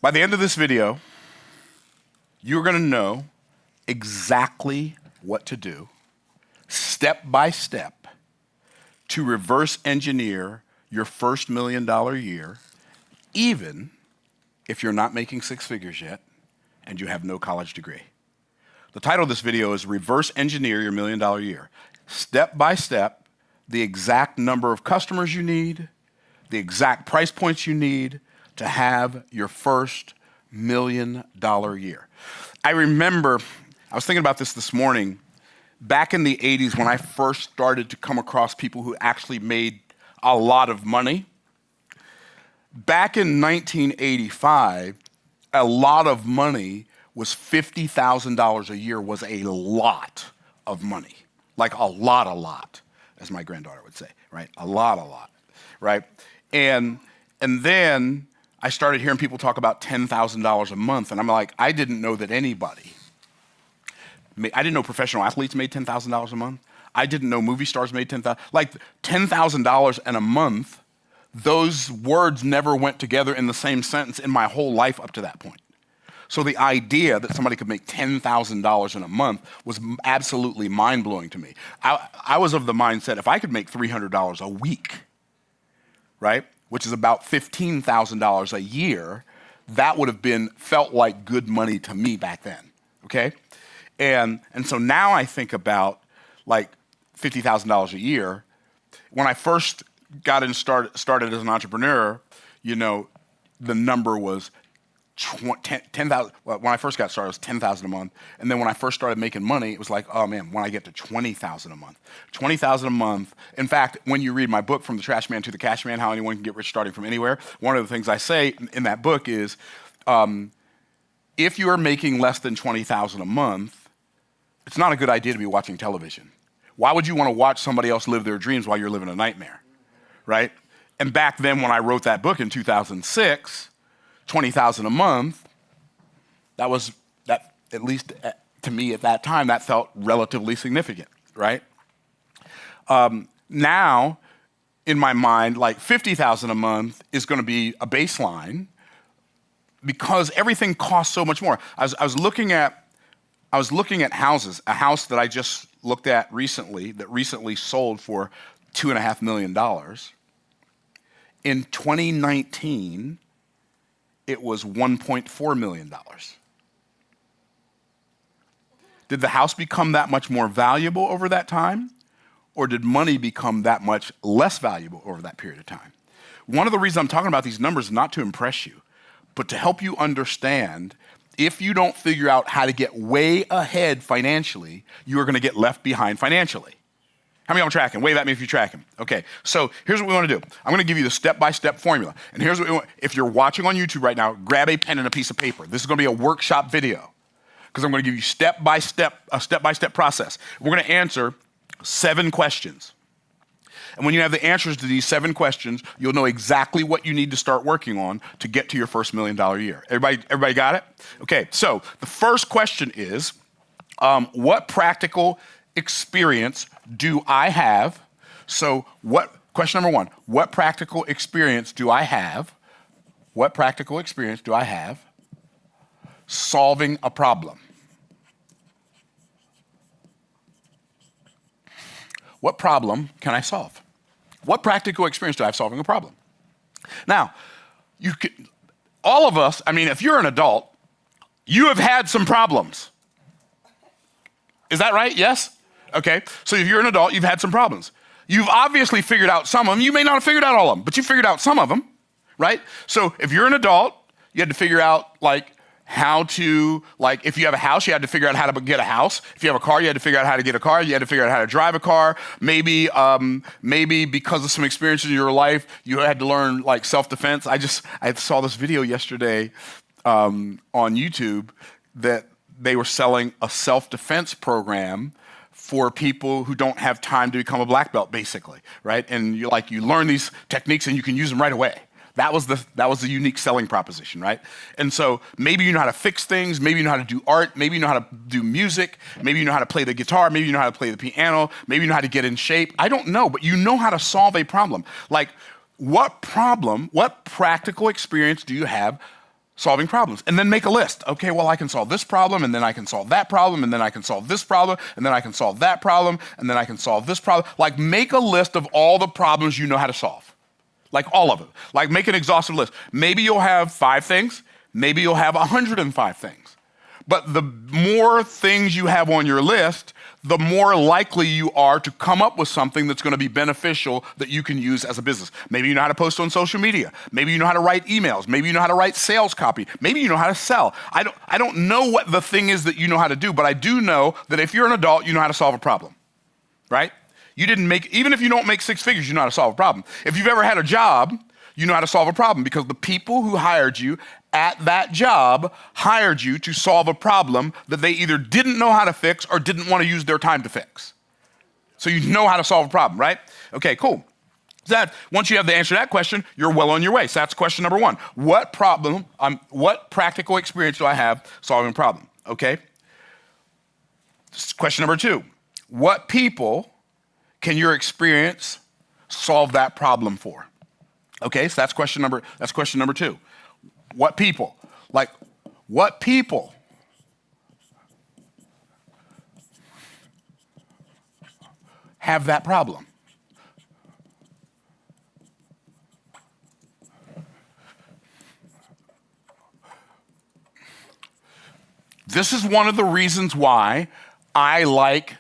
By the end of this video, you're gonna know exactly what to do, step by step, to reverse engineer your first $1 million year, even if you're not making six figures yet and you have no college degree. The title of this video is Reverse Engineer Your $1 Million Year. Step by step, the exact number of customers you need, the exact price points you need to have your first $1 million year. I remember, I was thinking about this morning, back in the 80s when I first started to come across people who actually made a lot of money. Back in 1985, a lot of money was $50,000 a year was a lot of money. Like a lot, as my granddaughter would say, right? A lot, right? And then I started hearing people talk about $10,000 a month, and I'm like, I didn't know that anybody, I didn't know professional athletes made $10,000 a month. I didn't know movie stars made $10,000. Like $10,000 in a month, those words never went together in the same sentence in my whole life up to that point. So the idea that somebody could make $10,000 in a month was absolutely mind-blowing to me. I was of the mindset, if I could make $300 a week, right, which is about $15,000 a year, that would have felt like good money to me back then, okay? And so now I think about like $50,000 a year. When I first got in started as an entrepreneur, you know, the number was 10,000. Well, when I first got started, it was 10,000 a month. And then when I first started making money, it was like, oh man, when I get to 20,000 a month. 20,000 a month. In fact, when you read my book, From the Trash Man to the Cash Man, How Anyone Can Get Rich Starting From Anywhere, one of the things I say in that book is, if you are making less than 20,000 a month, it's not a good idea to be watching television. Why would you want to watch somebody else live their dreams while you're living a nightmare, right? And back then when I wrote that book in 2006, 20,000 a month, that at least to me at that time, that felt relatively significant, right? Now, in my mind, like 50,000 a month is going to be a baseline because everything costs so much more. I was looking at houses, a house that I just looked at recently, that recently sold for $2.5 million. In 2019, it was $1.4 million. Did the house become that much more valuable over that time? Or did money become that much less valuable over that period of time? One of the reasons I'm talking about these numbers is not to impress you, but to help you understand if you don't figure out how to get way ahead financially, you are going to get left behind financially. How many of y'all tracking? Wave at me if you're tracking. Okay, so here's what we want to do. I'm going to give you the step-by-step formula. And here's what we want. If you're watching on YouTube right now, grab a pen and a piece of paper. This is going to be a workshop video because I'm going to give you a step-by-step process. We're going to answer 7 questions. And when you have the answers to these 7 questions, you'll know exactly what you need to start working on to get to your first $1 million year. Everybody got it? Okay, so the first question is, what practical experience do I have? So question number 1, what practical experience do I have? What practical experience do I have solving a problem? What problem can I solve? What practical experience do I have solving a problem? Now, all of us, I mean, if you're an adult, you have had some problems. Is that right? Yes? Okay, so if you're an adult, you've had some problems. You've obviously figured out some of them. You may not have figured out all of them, but you figured out some of them, right? So if you're an adult, you had to figure out like how to, like if you have a house, you had to figure out how to get a house. If you have a car, you had to figure out how to get a car. You had to figure out how to drive a car. Maybe because of some experiences in your life, you had to learn like self-defense. I saw this video yesterday on YouTube that they were selling a self-defense program for people who don't have time to become a black belt, basically, right? And you learn these techniques and you can use them right away. That was the unique selling proposition, right? And so maybe you know how to fix things, maybe you know how to do art, maybe you know how to do music, maybe you know how to play the guitar, maybe you know how to play the piano, maybe you know how to get in shape. I don't know, but you know how to solve a problem. Like, what practical experience do you have solving problems. And then make a list. Okay, well, I can solve this problem, and then I can solve that problem, and then I can solve this problem, and then I can solve that problem, and then I can solve this problem. Like, make a list of all the problems you know how to solve. Like, all of them. Like, make an exhaustive list. Maybe you'll have 5 things. Maybe you'll have 105 things. But the more things you have on your list, the more likely you are to come up with something that's going to be beneficial that you can use as a business. Maybe you know how to post on social media. Maybe you know how to write emails. Maybe you know how to write sales copy. Maybe you know how to sell. I don't know what the thing is that you know how to do, but I do know that if you're an adult, you know how to solve a problem, right? Even if you don't make 6 figures, you know how to solve a problem. If you've ever had a job, you know how to solve a problem because the people who hired you at that job hired you to solve a problem that they either didn't know how to fix or didn't want to use their time to fix. So you know how to solve a problem, right? Okay, cool. Once you have the answer to that question, you're well on your way. So that's question number 1. What practical experience do I have solving a problem? Okay. Question number 2. What people can your experience solve that problem for? Okay, so that's question number 2. What people? Like, what people have that problem? This is one of the reasons why I like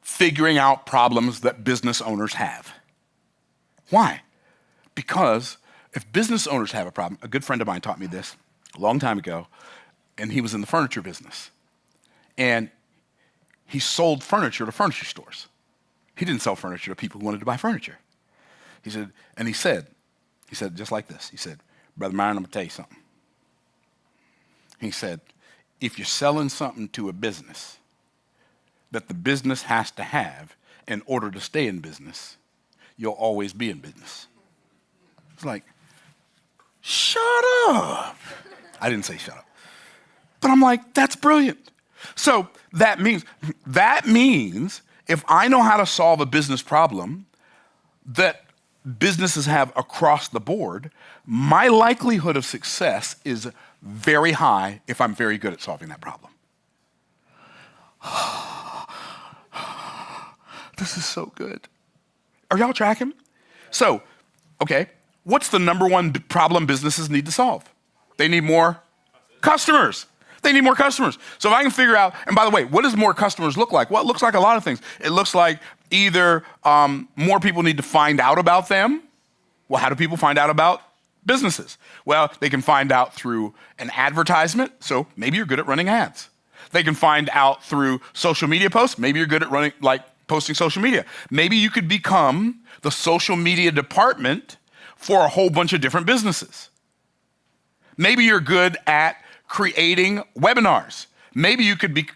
figuring out problems that business owners have. Why? Because if business owners have a problem, a good friend of mine taught me this a long time ago, and he was in the furniture business. And he sold furniture to furniture stores. He didn't sell furniture to people who wanted to buy furniture. He said just like this, he said, Brother Myron, I'm gonna tell you something. He said, if you're selling something to a business that the business has to have in order to stay in business, you'll always be in business. It's like, shut up. I didn't say shut up. But I'm like, that's brilliant. So that means if I know how to solve a business problem that businesses have across the board, my likelihood of success is very high if I'm very good at solving that problem. This is so good. Are y'all tracking? So, okay. What's the number 1 problem businesses need to solve? They need more customers. They need more customers. So if I can figure out, and by the way, what does more customers look like? Well, it looks like a lot of things. It looks like either more people need to find out about them. Well, how do people find out about businesses? Well, they can find out through an advertisement. So maybe you're good at running ads. They can find out through social media posts. Maybe you're good at posting social media. Maybe you could become the social media department for a whole bunch of different businesses. Maybe you're good at creating webinars. Maybe you could be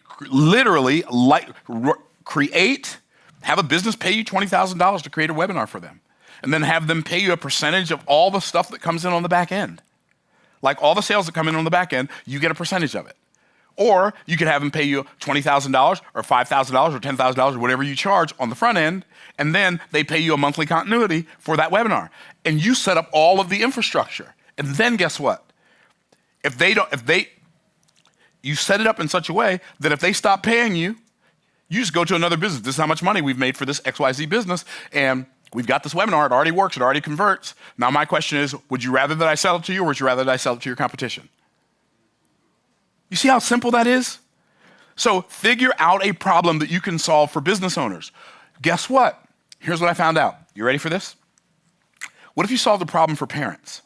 have a business pay you $20,000 to create a webinar for them, and then have them pay you a percentage of all the stuff that comes in on the back end. Like all the sales that come in on the back end, you get a percentage of it. Or you could have them pay you $20,000 or $5,000 or $10,000 or whatever you charge on the front end, and then they pay you a monthly continuity for that webinar. And you set up all of the infrastructure. And then guess what? You set it up in such a way that if they stop paying you, you just go to another business. This is how much money we've made for this XYZ business, and we've got this webinar. It already works. It already converts. Now my question is, would you rather that I sell it to you, or would you rather that I sell it to your competition? You see how simple that is? So figure out a problem that you can solve for business owners. Guess what? Here's what I found out. You ready for this? What if you solved a problem for parents?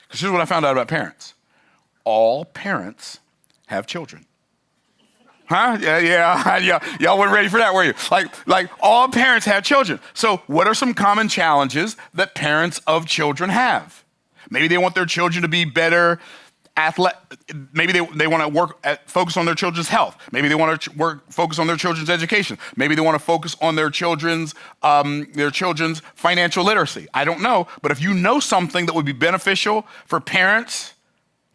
Because here's what I found out about parents. All parents have children. Huh? Yeah. Y'all weren't ready for that, were you? Like all parents have children. So what are some common challenges that parents of children have? Maybe they want their children to be better maybe they want to focus on their children's health. Maybe they want to focus on their children's education. Maybe they want to focus on their children's financial literacy. I don't know, but if you know something that would be beneficial for parents,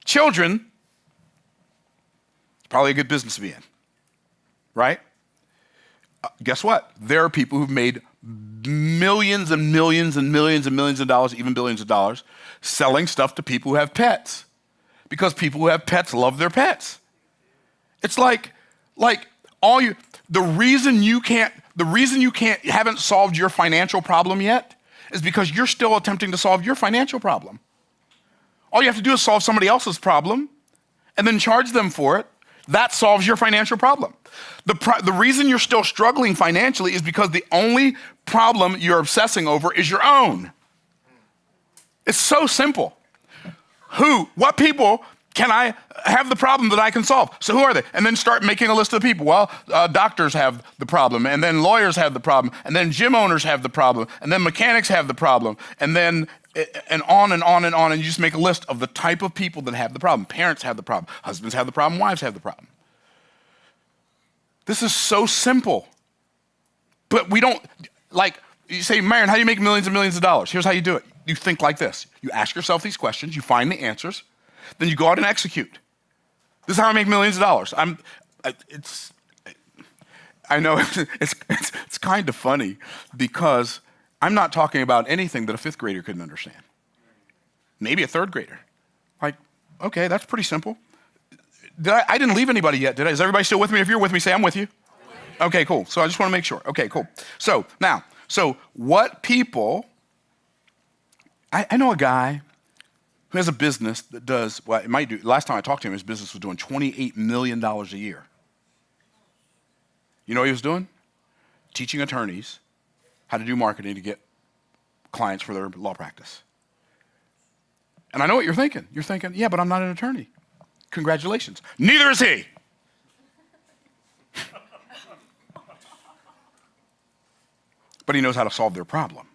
children, it's probably a good business to be in, right? Guess what? There are people who've made millions and millions and millions and millions of dollars, even billions of dollars, selling stuff to people who have pets. because people who have pets love their pets. It's like the reason you haven't solved your financial problem yet is because you're still attempting to solve your financial problem. All you have to do is solve somebody else's problem and then charge them for it. That solves your financial problem. The reason you're still struggling financially is because the only problem you're obsessing over is your own. It's so simple. What people can I have the problem that I can solve? So who are they? And then start making a list of people. Well, doctors have the problem, and then lawyers have the problem, and then gym owners have the problem, and then mechanics have the problem, and then and on and on and on, and you just make a list of the type of people that have the problem. Parents have the problem. Husbands have the problem. Wives have the problem. This is so simple. But we don't, you say, Myron, how do you make millions and millions of dollars? Here's how you do it. You think like this. You ask yourself these questions, you find the answers, then you go out and execute. This is how I make millions of dollars. I know it's kind of funny because I'm not talking about anything that a fifth grader couldn't understand. Maybe a third grader. Okay, that's pretty simple. I didn't leave anybody yet, did I? Is everybody still with me? If you're with me, say I'm with you. Okay, cool. So I just want to make sure. Okay, cool. So what people, I know a guy who has a business that does, well, it might do, last time I talked to him, his business was doing $28 million a year. You know what he was doing? Teaching attorneys how to do marketing to get clients for their law practice. And I know what you're thinking. You're thinking, yeah, but I'm not an attorney. Congratulations. Neither is he. But he knows how to solve their problem.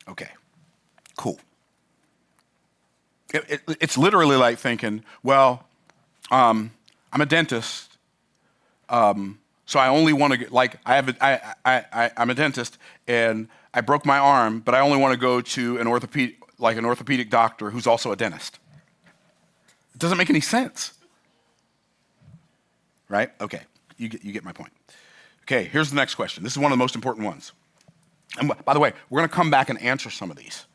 Okay, cool. It's literally like thinking, well, I'm a dentist, so I only want to get, I'm a dentist and I broke my arm, but I only want to go to an orthopedic doctor who's also a dentist. It doesn't make any sense, right? Okay, you get my point. Okay, here's the next question. This is one of the most important ones. And by the way, we're going to come back and answer some of these.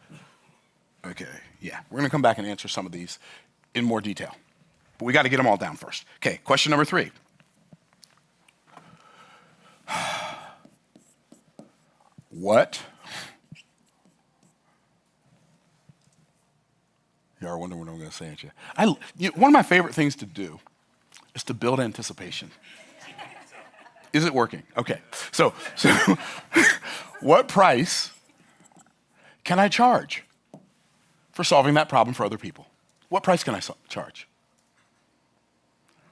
Okay, yeah, we're going to come back and answer some of these in more detail. But we got to get them all down first. Okay, question number 3. What? You are wondering what I'm going to say, aren't you? One of my favorite things to do is to build anticipation. Is it working? Okay, so what price can I charge for solving that problem for other people? What price can I charge?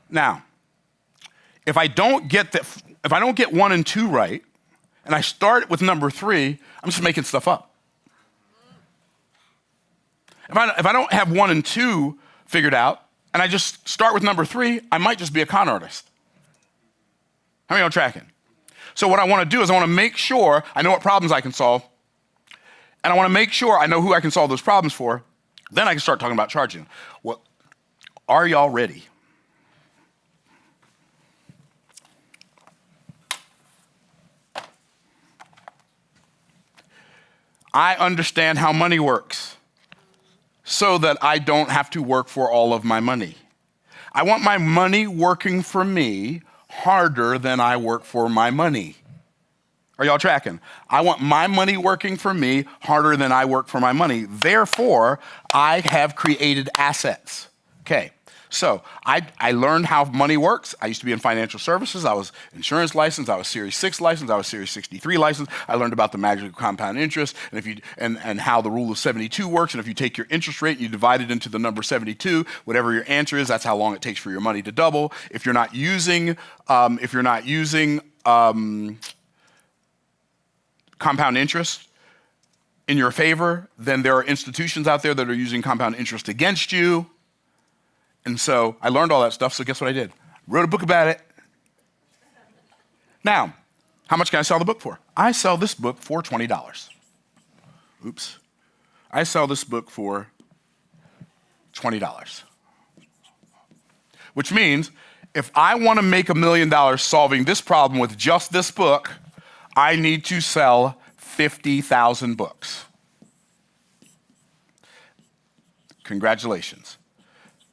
Now, if I don't get 1 and 2 right, and I start with number 3, I'm just making stuff up. If I don't have 1 and 2 figured out, and I just start with number 3, I might just be a con artist. How many are tracking? So what I want to do is I want to make sure I know what problems I can solve, and I want to make sure I know who I can solve those problems for. Then I can start talking about charging. Well, are y'all ready? I understand how money works so that I don't have to work for all of my money. I want my money working for me harder than I work for my money. Are y'all tracking? I want my money working for me harder than I work for my money. Therefore, I have created assets. Okay, so I learned how money works. I used to be in financial services. I was insurance licensed. I was Series 6 licensed. I was Series 63 licensed. I learned about the magic of compound interest and how the rule of 72 works. And if you take your interest rate and you divide it into the number 72, whatever your answer is, that's how long it takes for your money to double. If you're not using compound interest in your favor, then there are institutions out there that are using compound interest against you. And so I learned all that stuff, so guess what I did? Wrote a book about it. Now, how much can I sell the book for? I sell this book for $20. Oops. I sell this book for $20. Which means if I want to make $1 million solving this problem with just this book, I need to sell 50,000 books. Congratulations.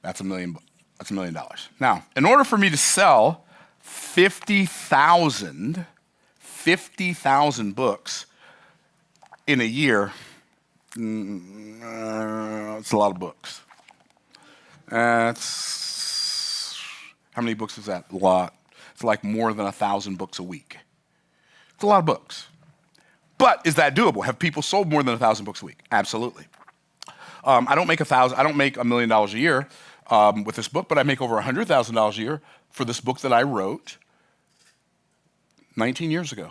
That's $1 million. That's $1 million. Now, in order for me to sell 50,000 books in a year, it's a lot of books. That's, how many books is that? A lot. It's like more than 1,000 books a week. It's a lot of books. But is that doable? Have people sold more than 1,000 books a week? Absolutely. I don't make $1 million a year with this book, but I make over $100,000 a year for this book that I wrote 19 years ago.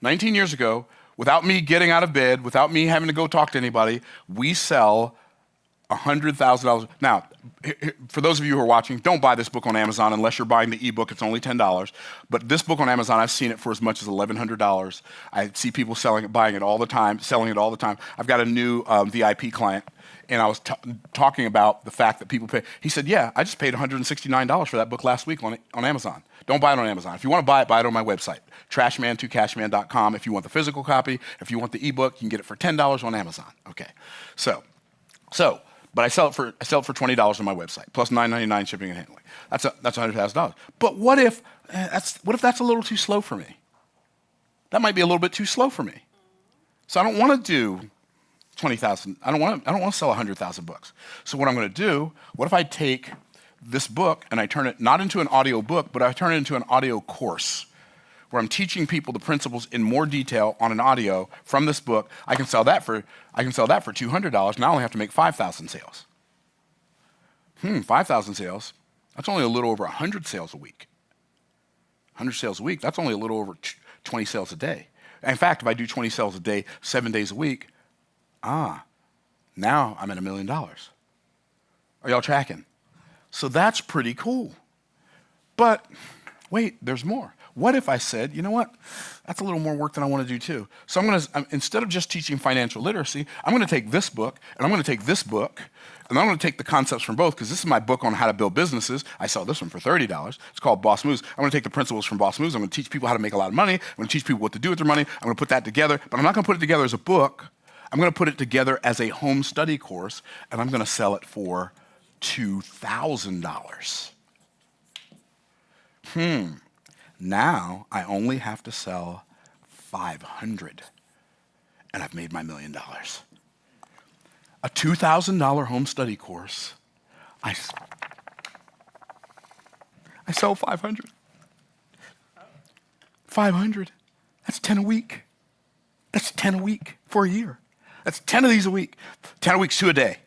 19 years ago, without me getting out of bed, without me having to go talk to anybody, we sell $100,000. Now, for those of you who are watching, don't buy this book on Amazon unless you're buying the ebook. It's only $10. But this book on Amazon, I've seen it for as much as $1,100. I see people selling it, buying it all the time, selling it all the time. I've got a new VIP client, and I was talking about the fact that people pay. He said, yeah, I just paid $169 for that book last week on Amazon. Don't buy it on Amazon. If you want to buy it on my website, trashman2cashman.com. If you want the physical copy, if you want the ebook, you can get it for $10 on Amazon. Okay, but I sell it for $20 on my website, plus $9.99 shipping and handling. That's $100,000. But what if that's a little too slow for me? That might be a little bit too slow for me. So I don't want to do 20,000. I don't want to sell 100,000 books. So what I'm going to do? What if I take this book and I turn it not into an audio book, but I turn it into an audio course, where I'm teaching people the principles in more detail on an audio from this book. I can sell that for $200, and I only have to make 5,000 sales. 5,000 sales. That's only a little over 100 sales a week. 100 sales a week. That's only a little over 20 sales a day. In fact, if I do 20 sales a day, 7 days a week, now I'm at $1 million. Are y'all tracking? So that's pretty cool. But wait, there's more. What if I said, you know what, that's a little more work than I want to do too. So instead of just teaching financial literacy, I'm going to take this book, and I'm going to take this book, and I'm going to take the concepts from both, because this is my book on how to build businesses. I sell this one for $30. It's called Boss Moves. I'm going to take the principles from Boss Moves. I'm going to teach people how to make a lot of money. I'm going to teach people what to do with their money. I'm going to put that together, but I'm not going to put it together as a book. I'm going to put it together as a home study course, and I'm going to sell it for $2,000. Now I only have to sell 500, and I've made my $1 million. A $2,000 home study course, I sell 500. 500, that's 10 a week. That's 10 a week for a year. That's 10 of these a week. 10 a week's 2 a day.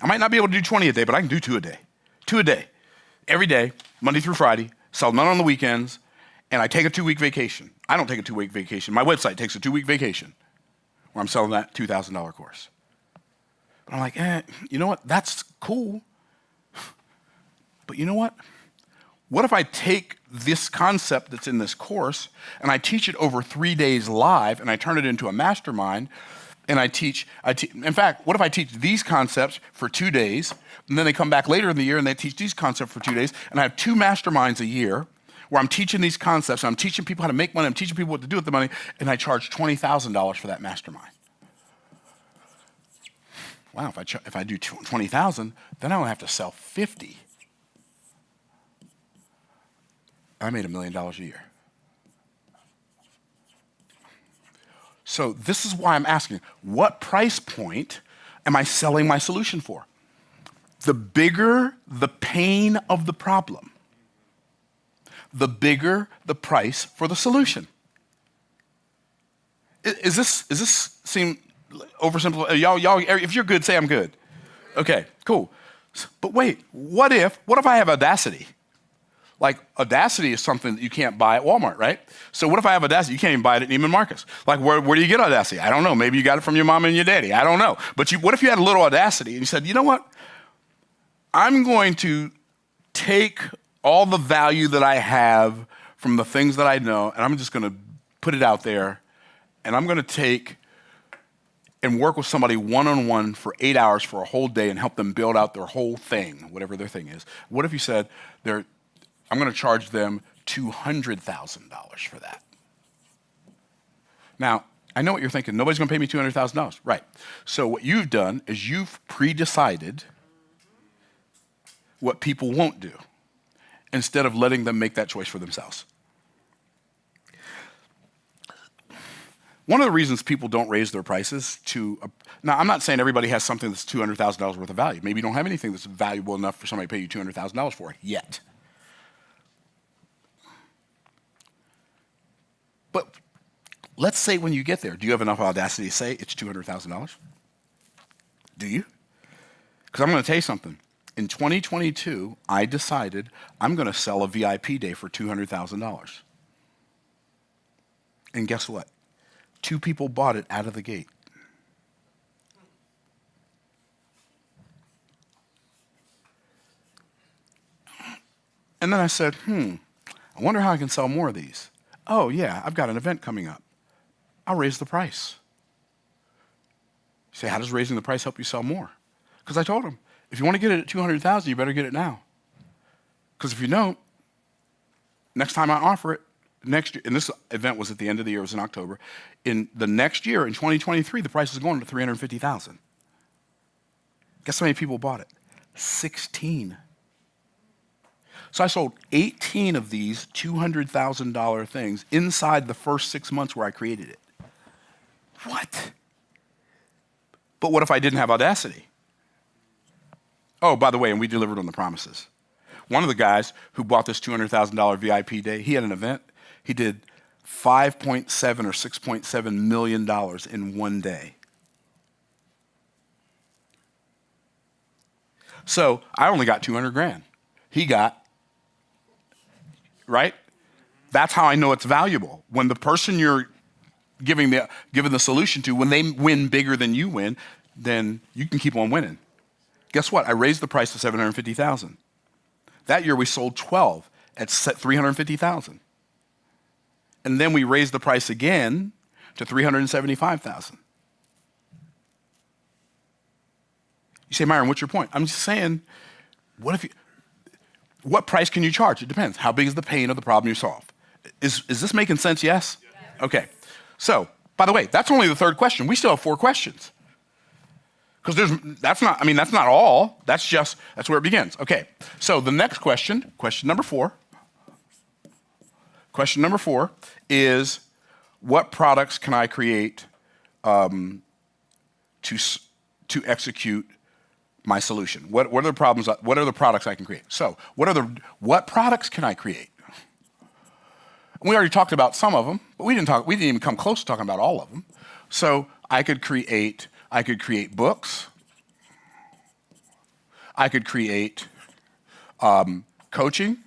I might not be able to do 20 a day, but I can do 2 a day. 2 a day. Every day, Monday through Friday, sell none on the weekends, and I take a 2-week vacation. I don't take a 2-week vacation. My website takes a 2-week vacation where I'm selling that $2,000 course. But I'm like, you know what? That's cool. But you know what? What if I take this concept that's in this course and I teach it over 3 days live, and I turn it into a mastermind, and in fact, what if I teach these concepts for 2 days, and then they come back later in the year and they teach these concepts for 2 days, and I have 2 masterminds a year where I'm teaching these concepts, and I'm teaching people how to make money, I'm teaching people what to do with the money, and I charge $20,000 for that mastermind. Wow, if I do 20,000, then I only have to sell 50. I made $1 million a year. So this is why I'm asking, what price point am I selling my solution for? The bigger the pain of the problem, the bigger the price for the solution. Is this seem oversimplified? Y'all, if you're good, say I'm good. Okay, cool. But wait, what if I have Audacity? Like, Audacity is something that you can't buy at Walmart, right? So what if I have Audacity? You can't even buy it at Neiman Marcus. Like, where do you get Audacity? I don't know. Maybe you got it from your mom and your daddy. I don't know. But what if you had a little Audacity and you said, you know what? I'm going to take all the value that I have from the things that I know, and I'm just going to put it out there, and I'm going to take and work with somebody one-on-one for 8 hours for a whole day and help them build out their whole thing, whatever their thing is. What if you said, I'm going to charge them $200,000 for that? Now, I know what you're thinking. Nobody's going to pay me $200,000. Right. So what you've done is you've pre-decided what people won't do instead of letting them make that choice for themselves. One of the reasons people don't raise their prices now I'm not saying everybody has something that's $200,000 worth of value. Maybe you don't have anything that's valuable enough for somebody to pay you $200,000 for yet. But let's say when you get there, do you have enough audacity to say it's $200,000? Do you? Because I'm going to tell you something. In 2022, I decided I'm going to sell a VIP day for $200,000. And guess what? 2 people bought it out of the gate. And then I said, I wonder how I can sell more of these. Oh yeah, I've got an event coming up. I'll raise the price. You say, how does raising the price help you sell more? Because I told them, if you want to get it at $200,000, you better get it now. Because if you don't, next time I offer it, next year, and this event was at the end of the year, it was in October. In the next year, in 2023, the price is going to $350,000. Guess how many people bought it? 16. So I sold 18 of these $200,000 things inside the first 6 months where I created it. What? But what if I didn't have audacity? Oh, by the way, and we delivered on the promises. One of the guys who bought this $200,000 VIP day, he had an event. He did $5.7 or $6.7 million in one day. So I only got 200 grand. He got, right? That's how I know it's valuable. When the person you're giving the solution to, when they win bigger than you win, then you can keep on winning. Guess what? I raised the price to $750,000. That year we sold 12 at $350,000. And then we raised the price again to $375,000. You say, Myron, what's your point? I'm just saying, what price can you charge? It depends. How big is the pain of the problem you solve? Is this making sense? Yes? Okay. So, by the way, that's only the third question. We still have 4 questions. Because that's not all. That's where it begins. Okay. So the next question number 4. Question number 4 is, what products can I create to execute my solution? What are the problems? What are the products I can create? So what products can I create? We already talked about some of them, but we didn't even come close to talking about all of them. So I could create books. I could create coaching.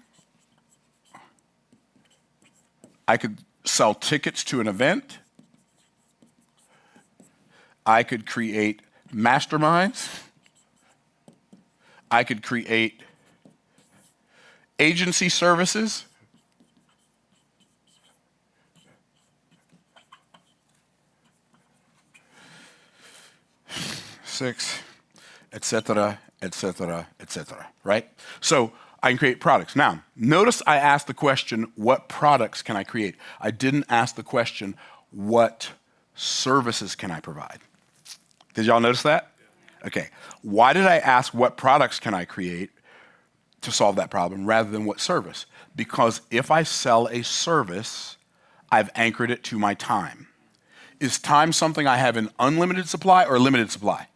I could sell tickets to an event. I could create masterminds. I could create agency services. Et cetera, et cetera, et cetera, right? So I can create products. Now, notice I asked the question, what products can I create? I didn't ask the question, what services can I provide? Did y'all notice that? Okay. Why did I ask what products can I create to solve that problem rather than what service? Because if I sell a service, I've anchored it to my time. Is time something I have in unlimited supply or limited supply?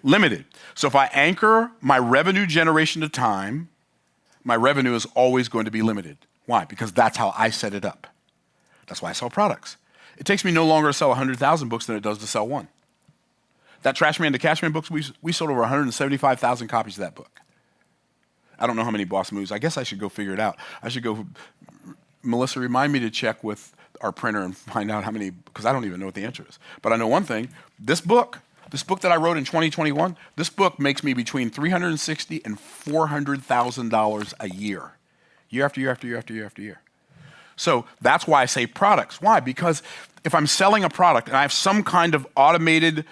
Limited. So if I anchor my revenue generation to time, my revenue is always going to be limited. Why? Because that's how I set it up. That's why I sell products. It takes me no longer to sell 100,000 books than it does to sell one. That Trash Man to Cash Man books, we sold over 175,000 copies of that book. I don't know how many Boss Moves. I guess I should go figure it out. Melissa, remind me to check with our printer and find out how many, because I don't even know what the answer is. But I know one thing, this book that I wrote in 2021, this book makes me between $360,000 and $400,000 a year. Year after year after year after year after year. So that's why I say products. Why? Because if I'm selling a product and I have some kind of automated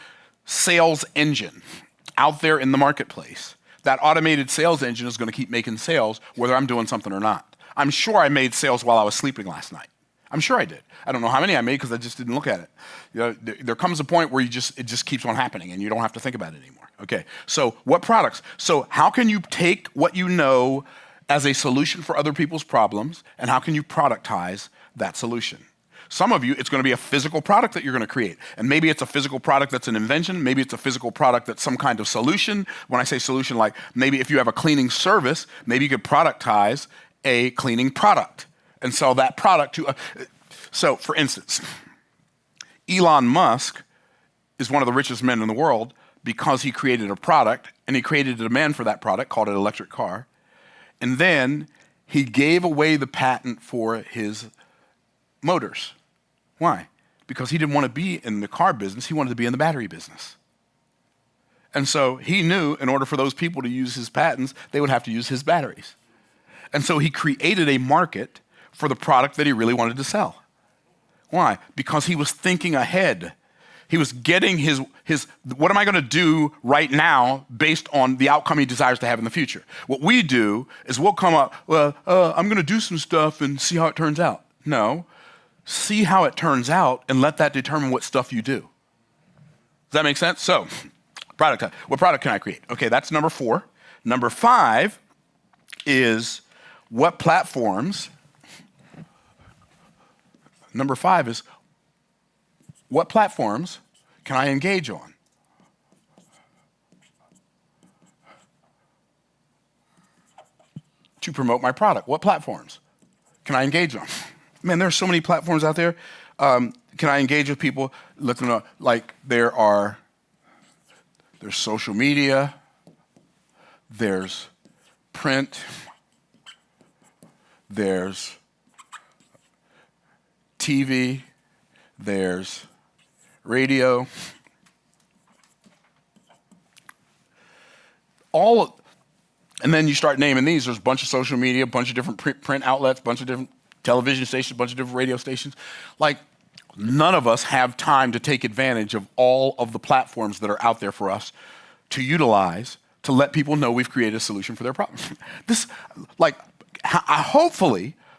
sales engine out there in the marketplace, that automated sales engine is going to keep making sales whether I'm doing something or not. I'm sure I made sales while I was sleeping last night. I'm sure I did. I don't know how many I made because I just didn't look at it. You know, there comes a point where it just keeps on happening and you don't have to think about it anymore. Okay, so what products? So how can you take what you know as a solution for other people's problems, and how can you productize that solution? Some of you, it's going to be a physical product that you're going to create. And maybe it's a physical product that's an invention. Maybe it's a physical product that's some kind of solution. When I say solution, like maybe if you have a cleaning service, maybe you could productize a cleaning product and sell that product to So, for instance, Elon Musk is one of the richest men in the world because he created a product, and he created a demand for that product called an electric car. And then he gave away the patent for his motors. Why? Because he didn't want to be in the car business, he wanted to be in the battery business. And so he knew in order for those people to use his patents, they would have to use his batteries. And so he created a market for the product that he really wanted to sell. Why? Because he was thinking ahead. He was getting his what am I going to do right now based on the outcome he desires to have in the future? What we do is we'll come up, I'm going to do some stuff and see how it turns out. No, see how it turns out and let that determine what stuff you do. Does that make sense? So, what product can I create? Okay, that's number 4. Number 5 is what platforms. Number 5 is what platforms can I engage on? To promote my product. What platforms can I engage on? Man, there are so many platforms out there. Can I engage with people? Let them know, like there's social media, there's print, there's TV, there's radio. And then you start naming these. There's a bunch of social media, a bunch of different print outlets, a bunch of different television stations, a bunch of different radio stations. Like, none of us have time to take advantage of all of the platforms that are out there for us to utilize to let people know we've created a solution for their problem.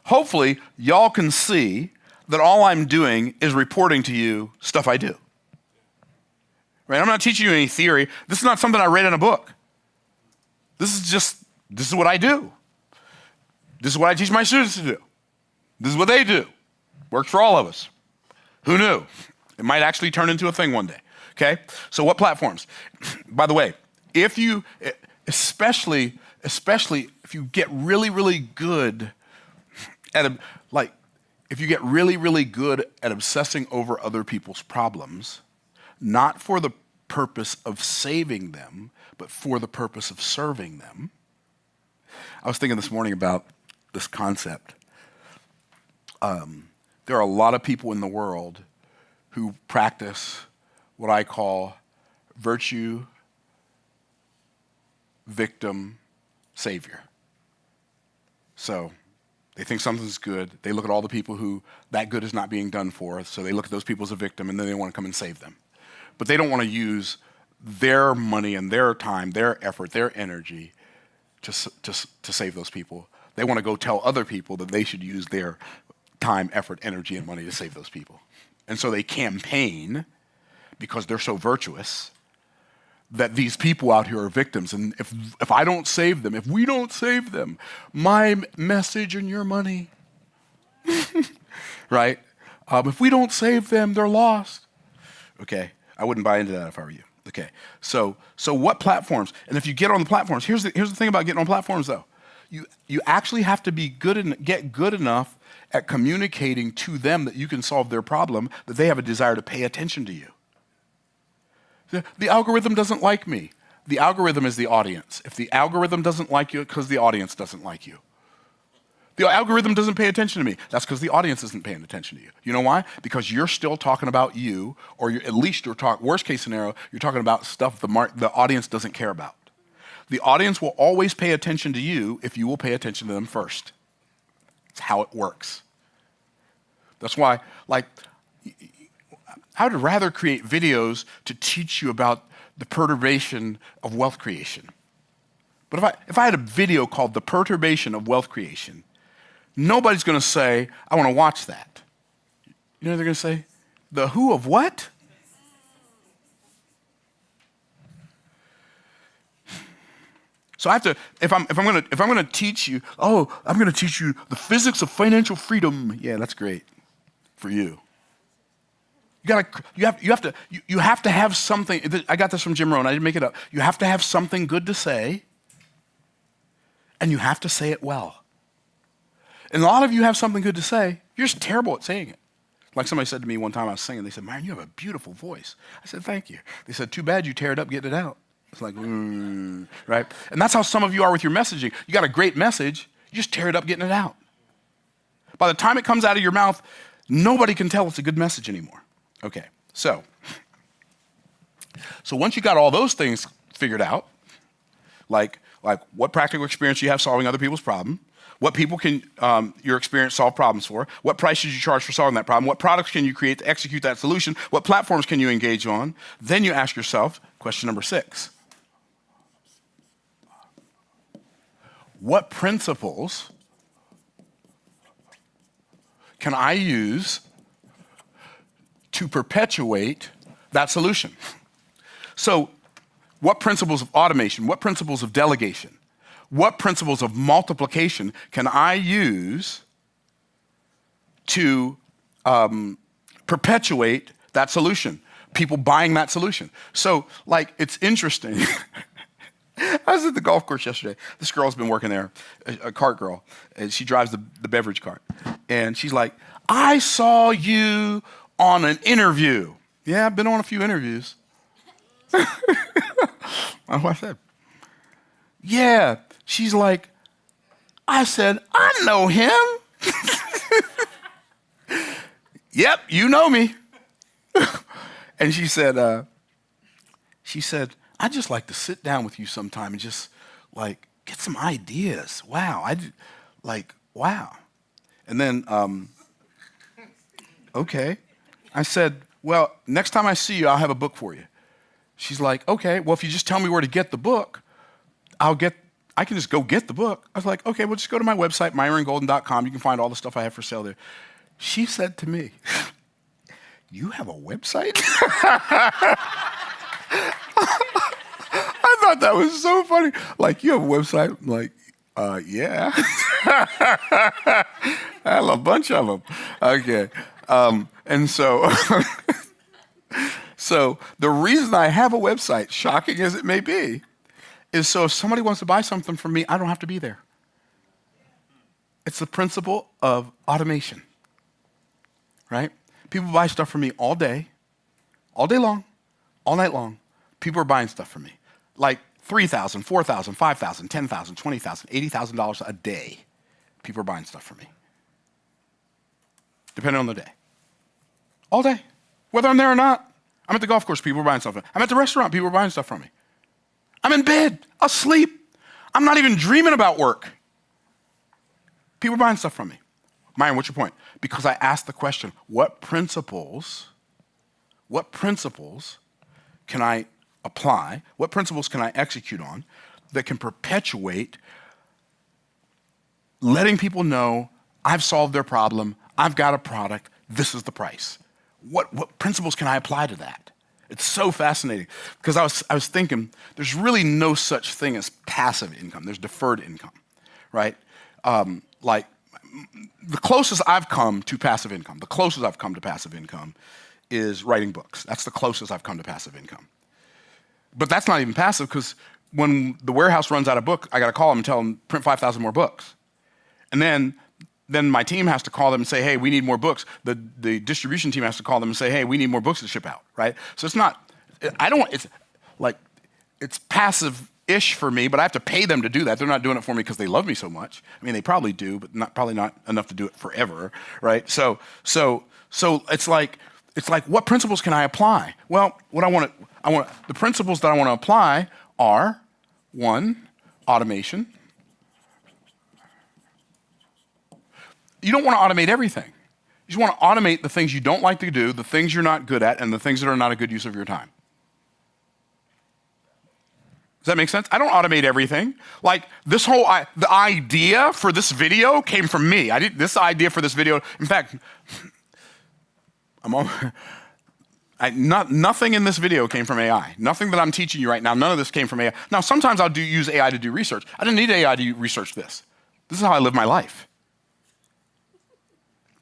Hopefully, y'all can see that all I'm doing is reporting to you stuff I do. Right? I'm not teaching you any theory. This is not something I read in a book. This is what I do. This is what I teach my students to do. This is what they do. Works for all of us. Who knew? It might actually turn into a thing one day. Okay? So what platforms? By the way, especially if you get really, really good at if you get really, really good at obsessing over other people's problems, not for the purpose of saving them, but for the purpose of serving them. I was thinking this morning about this concept. There are a lot of people in the world who practice what I call virtue, victim, savior. So they think something's good. They look at all the people who that good is not being done for, so they look at those people as a victim, and then they want to come and save them. But they don't want to use their money and their time, their effort, their energy to save those people. They want to go tell other people that they should use their time, effort, energy, and money to save those people. And so they campaign, because they're so virtuous, that these people out here are victims. And if I don't save them, if we don't save them, my message and your money, right? If we don't save them, they're lost. Okay, I wouldn't buy into that if I were you. Okay, so what platforms? And if you get on the platforms, here's the thing about getting on platforms, though. You actually have to be get good enough at communicating to them that you can solve their problem, that they have a desire to pay attention to you. The algorithm doesn't like me. The algorithm is the audience. If the algorithm doesn't like you, it's because the audience doesn't like you. The algorithm doesn't pay attention to me. That's because the audience isn't paying attention to you. You know why? Because you're still talking about you, or at least worst case scenario, you're talking about stuff the audience doesn't care about. The audience will always pay attention to you if you will pay attention to them first. It's how it works. That's why, I would rather create videos to teach you about the perturbation of wealth creation. But if I had a video called The Perturbation of Wealth Creation, nobody's going to say, I want to watch that. You know what they're going to say? The who of what? So I have to, if I'm going to teach you, I'm going to teach you the physics of financial freedom. Yeah, that's great for you. You have to have something. I got this from Jim Rohn. I didn't make it up. You have to have something good to say, and you have to say it well. And a lot of you have something good to say. You're just terrible at saying it. Like somebody said to me one time I was singing, they said, Myron, you have a beautiful voice. I said, thank you. They said, too bad you tear it up getting it out. It's like, right? And that's how some of you are with your messaging. You got a great message, you just tear it up getting it out. By the time it comes out of your mouth, nobody can tell it's a good message anymore. Okay, so once you got all those things figured out, like what practical experience you have solving other people's problem, what people can your experience solve problems for, what price should you charge for solving that problem, what products can you create to execute that solution, what platforms can you engage on, then you ask yourself question number 6. What principles can I use to perpetuate that solution? So what principles of automation, what principles of delegation, what principles of multiplication can I use to perpetuate that solution? People buying that solution. So, like, it's interesting. I was at the golf course yesterday. This girl's been working there, a cart girl, and she drives the beverage cart. And she's like, I saw you on an interview. Yeah, I've been on a few interviews. That's what I said. Yeah. She's like, I said, I know him. Yep, you know me. And she said, I'd just like to sit down with you sometime and just like get some ideas. Wow. Wow. And then, okay. I said, well, next time I see you, I'll have a book for you. She's like, okay, well, if you just tell me where to get the book, I can just go get the book. I was like, okay, well, just go to my website, MyronGolden.com. You can find all the stuff I have for sale there. She said to me, you have a website? I thought that was so funny. Like, you have a website? I'm like, yeah. I have a bunch of them. Okay. And so, so the reason I have a website, shocking as it may be, is so if somebody wants to buy something from me, I don't have to be there. It's the principle of automation, right? People buy stuff from me all day long, all night long. People are buying stuff from me. Like $3,000, $4,000, $5,000, $10,000, $20,000, $80,000 a day. People are buying stuff from me. Depending on the day. All day. Whether I'm there or not. I'm at the golf course, people are buying stuff from me. I'm at the restaurant, people are buying stuff from me. I'm in bed, asleep. I'm not even dreaming about work. People are buying stuff from me. Myron, what's your point? Because I asked the question, what principles can I apply? What principles can I execute on that can perpetuate letting people know I've solved their problem, I've got a product, this is the price. What principles can I apply to that? It's so fascinating because I was thinking there's really no such thing as passive income. There's deferred income, right? Like the closest I've come to passive income, is writing books. That's the closest I've come to passive income. But that's not even passive because when the warehouse runs out of book, I got to call them and tell them print 5,000 more books. And then my team has to call them and say, hey, we need more books. The distribution team has to call them and say, hey, we need more books to ship out, right? So it's passive-ish for me, but I have to pay them to do that. They're not doing it for me because they love me so much. I mean, they probably do, but probably not enough to do it forever, right? So it's like, what principles can I apply? Well, the principles that I want to apply are, 1, automation. You don't want to automate everything. You just want to automate the things you don't like to do, the things you're not good at, and the things that are not a good use of your time. Does that make sense? I don't automate everything. Like the idea for this video came from me. This idea for this video, in fact, Nothing in this video came from AI. Nothing that I'm teaching you right now, none of this came from AI. Now, sometimes I'll use AI to do research. I didn't need AI to research this. This is how I live my life.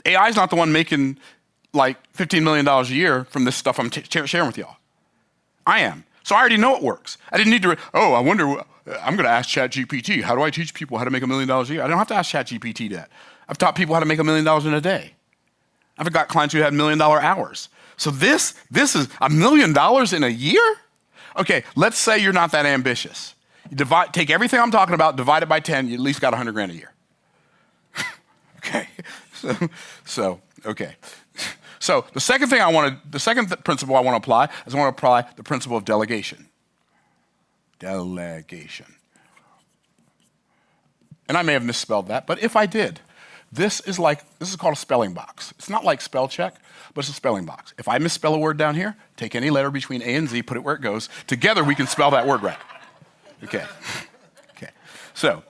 AI is not the one making like $15 million a year from this stuff I'm sharing with y'all. I am. So I already know it works. I didn't need to, I wonder, I'm going to ask ChatGPT, how do I teach people how to make $1 million a year? I don't have to ask ChatGPT that. I've taught people how to make $1 million in a day. I've got clients who had $1 million hours. So this is $1 million in a year? Okay, let's say you're not that ambitious. You take everything I'm talking about, divide it by 10, you at least got 100 grand a year. Okay, okay. So the second principle I want to apply is I want to apply the principle of delegation. Delegation. And I may have misspelled that, but if I did, this is called a spelling box. It's not like spell check, but it's a spelling box. If I misspell a word down here, take any letter between A and Z, put it where it goes. Together we can spell that word right. Okay. Okay. So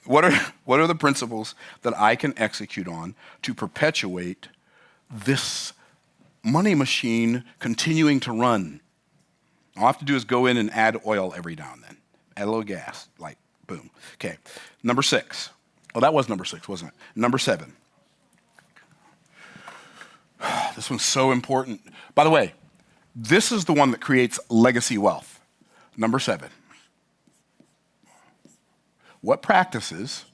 what are the principles that I can execute on to perpetuate this money machine continuing to run? All I have to do is go in and add oil every now and then. Add a little gas, like boom. Okay, number 6. Oh, that was number 6, wasn't it? Number 7. This one's so important. By the way, this is the one that creates legacy wealth. Number 7. What practices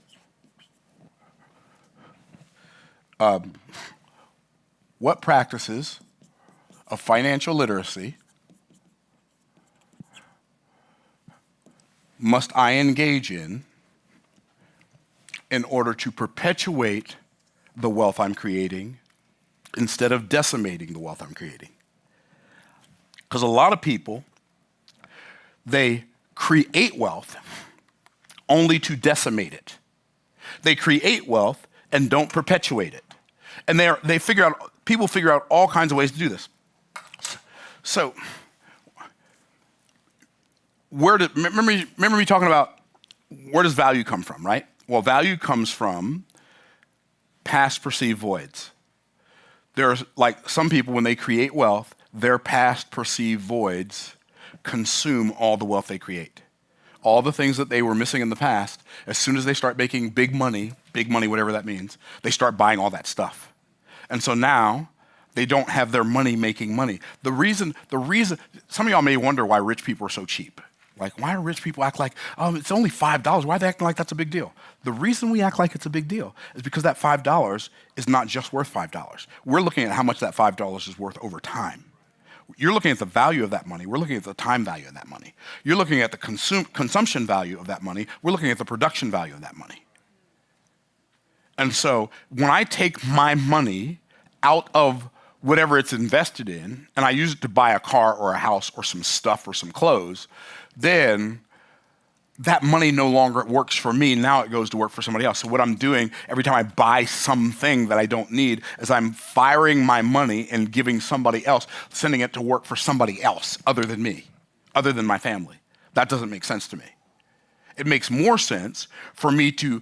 of financial literacy must I engage in order to perpetuate the wealth I'm creating instead of decimating the wealth I'm creating? Because a lot of people, they create wealth only to decimate it. They create wealth and don't perpetuate it. And people figure out all kinds of ways to do this. So, remember me talking about where does value come from, right? Well, value comes from past perceived voids. There's like some people, when they create wealth, their past perceived voids consume all the wealth they create. All the things that they were missing in the past, as soon as they start making big money, whatever that means, they start buying all that stuff. And so now they don't have their money making money. The reason, some of y'all may wonder why rich people are so cheap. Like, why do rich people act like, it's only $5? Why are they acting like that's a big deal? The reason we act like it's a big deal is because that $5 is not just worth $5. We're looking at how much that $5 is worth over time. You're looking at the value of that money. We're looking at the time value of that money. You're looking at the consumption value of that money. We're looking at the production value of that money. And so when I take my money out of whatever it's invested in, and I use it to buy a car or a house or some stuff or some clothes, then that money no longer works for me. Now it goes to work for somebody else. So what I'm doing every time I buy something that I don't need is I'm firing my money and giving somebody else, sending it to work for somebody else other than me, other than my family. That doesn't make sense to me. It makes more sense for me to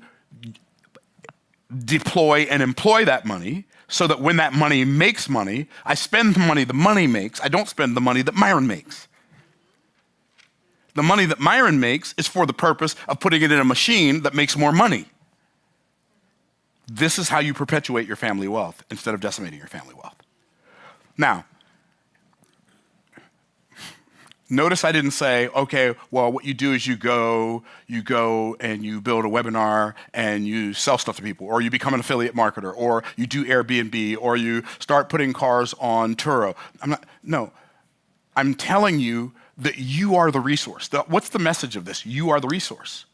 deploy and employ that money so that when that money makes money, I spend the money the money makes. I don't spend the money that Myron makes. The money that Myron makes is for the purpose of putting it in a machine that makes more money. This is how you perpetuate your family wealth instead of decimating your family wealth. Now, notice I didn't say, okay, well, what you do is you go and you build a webinar and you sell stuff to people, or you become an affiliate marketer, or you do Airbnb, or you start putting cars on Turo. I'm telling you that you are the resource. What's the message of this? You are the resource.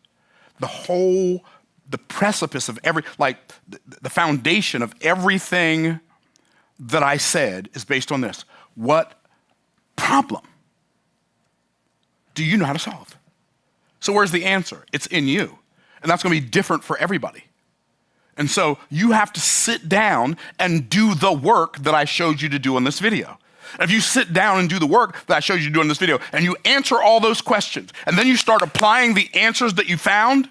The precipice of the foundation of everything that I said is based on this. What problem do you know how to solve? So where's the answer? It's in you. And that's going to be different for everybody. And so you have to sit down and do the work that I showed you to do in this video. If you sit down and do the work that I showed you to do in this video, and you answer all those questions, and then you start applying the answers that you found,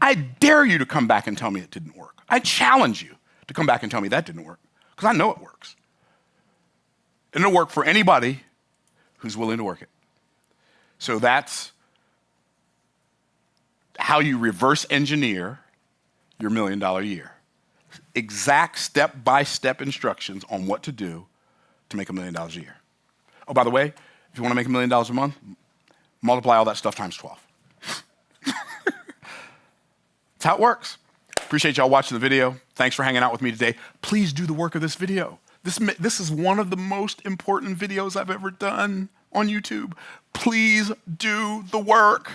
I dare you to come back and tell me it didn't work. I challenge you to come back and tell me that didn't work, because I know it works. And it'll work for anybody who's willing to work it. So that's how you reverse engineer your $1 million a year. Exact step-by-step instructions on what to do to make $1 million a year. Oh, by the way, if you want to make $1 million a month, multiply all that stuff times 12. That's how it works. Appreciate y'all watching the video. Thanks for hanging out with me today. Please do the work of this video. This is one of the most important videos I've ever done on YouTube. Please do the work.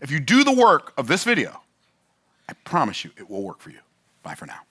If you do the work of this video, I promise you it will work for you. Bye for now.